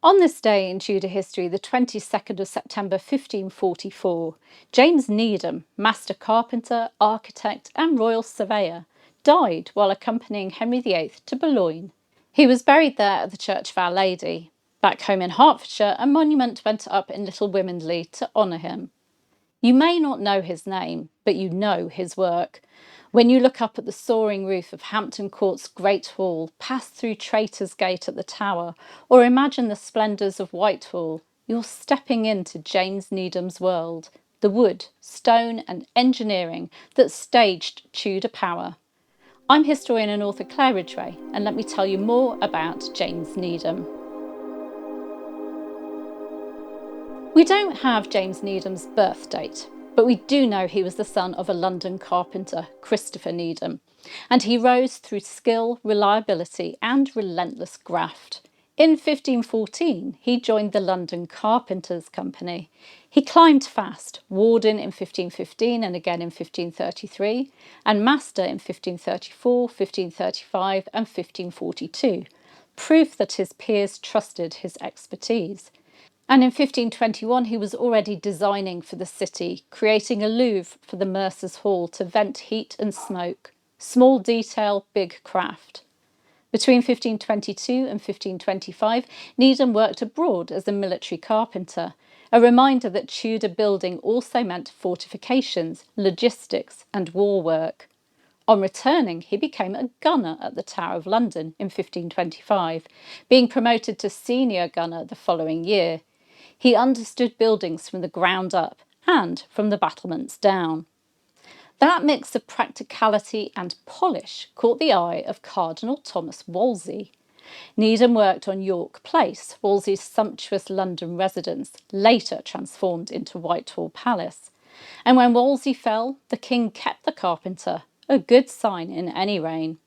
On this day in Tudor history, the 22nd of September 1544, James Needam, Master Carpenter, Architect and Royal Surveyor, died while accompanying Henry VIII to Boulogne. He was buried there at the Church of Our Lady. Back home in Hertfordshire, a monument went up in Little Wymondley to honour him. You may not know his name, but you know his work. When you look up at the soaring roof of Hampton Court's Great Hall, pass through Traitors Gate at the Tower, or imagine the splendours of Whitehall, you're stepping into James Needham's world, the wood, stone and engineering that staged Tudor power. I'm historian and author Claire Ridgway, and let me tell you more about James Needam. We don't have James Needham's birth date, but we do know he was the son of a London carpenter, Christopher Needam, and he rose through skill, reliability and relentless graft. In 1514, he joined the London Carpenters' Company. He climbed fast, warden in 1515 and again in 1533, and master in 1534, 1535 and 1542, proof that his peers trusted his expertise. And in 1521 he was already designing for the city, creating a Louvre for the Mercer's Hall to vent heat and smoke. Small detail, big craft. Between 1522 and 1525, Needam worked abroad as a military carpenter, a reminder that Tudor building also meant fortifications, logistics and war work. On returning, he became a gunner at the Tower of London in 1525, being promoted to senior gunner the following year. He understood buildings from the ground up and from the battlements down. That mix of practicality and polish caught the eye of Cardinal Thomas Wolsey. Needam worked on York Place, Wolsey's sumptuous London residence, later transformed into Whitehall Palace. And when Wolsey fell, the king kept the carpenter, a good sign in any reign.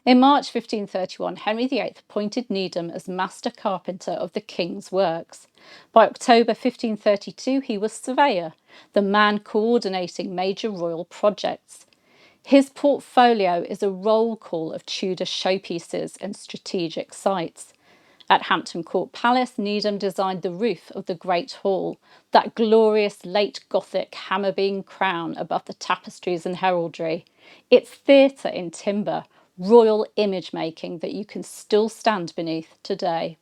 In March 1531, Henry VIII appointed Needam as Master Carpenter of the King's Works. By October 1532, he was Surveyor, the man coordinating major royal projects. His portfolio is a roll call of Tudor showpieces and strategic sites. At Hampton Court Palace, Needam designed the roof of the Great Hall, that glorious late Gothic hammer-beam crown above the tapestries and heraldry. Its theatre in timber, royal image making that you can still stand beneath today.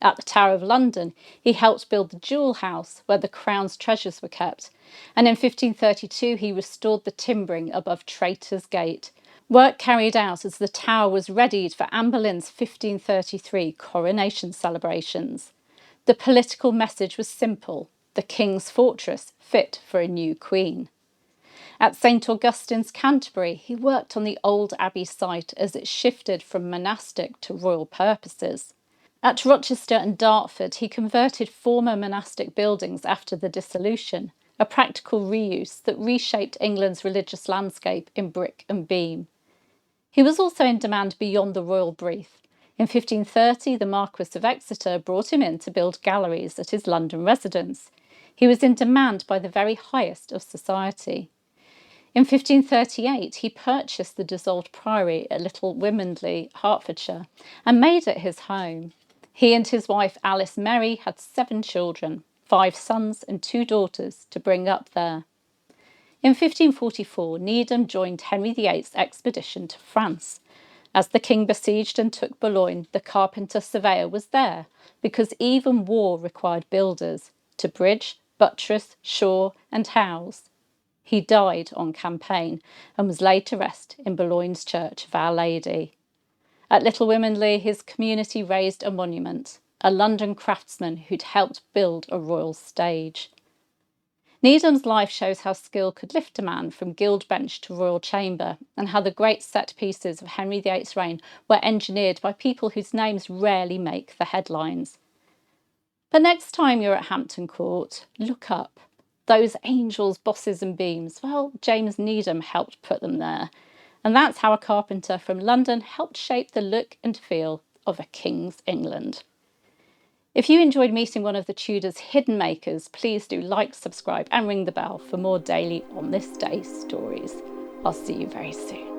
At the Tower of London, he helped build the Jewel House where the Crown's treasures were kept, and in 1532 he restored the timbering above Traitors Gate, work carried out as the tower was readied for Anne Boleyn's 1533 coronation celebrations. The political message was simple: the King's fortress fit for a new queen. At St Augustine's, Canterbury, he worked on the old abbey site as it shifted from monastic to royal purposes. At Rochester and Dartford, he converted former monastic buildings after the Dissolution, a practical reuse that reshaped England's religious landscape in brick and beam. He was also in demand beyond the royal brief. In 1530, the Marquis of Exeter brought him in to build galleries at his London residence. He was in demand by the very highest of society. In 1538, he purchased the dissolved priory at Little Wymondley, Hertfordshire, and made it his home. He and his wife Alice Mary had 7 children, 5 sons and 2 daughters to bring up there. In 1544, Needam joined Henry VIII's expedition to France. As the king besieged and took Boulogne, the Carpenter Surveyor was there, because even war required builders to bridge, buttress, shore and house. He died on campaign and was laid to rest in Boulogne's Church of Our Lady. At Little Wymondley, his community raised a monument, a London craftsman who'd helped build a royal stage. Needam's life shows how skill could lift a man from guild bench to royal chamber, and how the great set pieces of Henry VIII's reign were engineered by people whose names rarely make the headlines. But next time you're at Hampton Court, look up. Those angels, bosses and beams, well, James Needam helped put them there. And that's how a carpenter from London helped shape the look and feel of a King's England. If you enjoyed meeting one of the Tudors' hidden makers, please do like, subscribe and ring the bell for more daily On This Day stories. I'll see you very soon.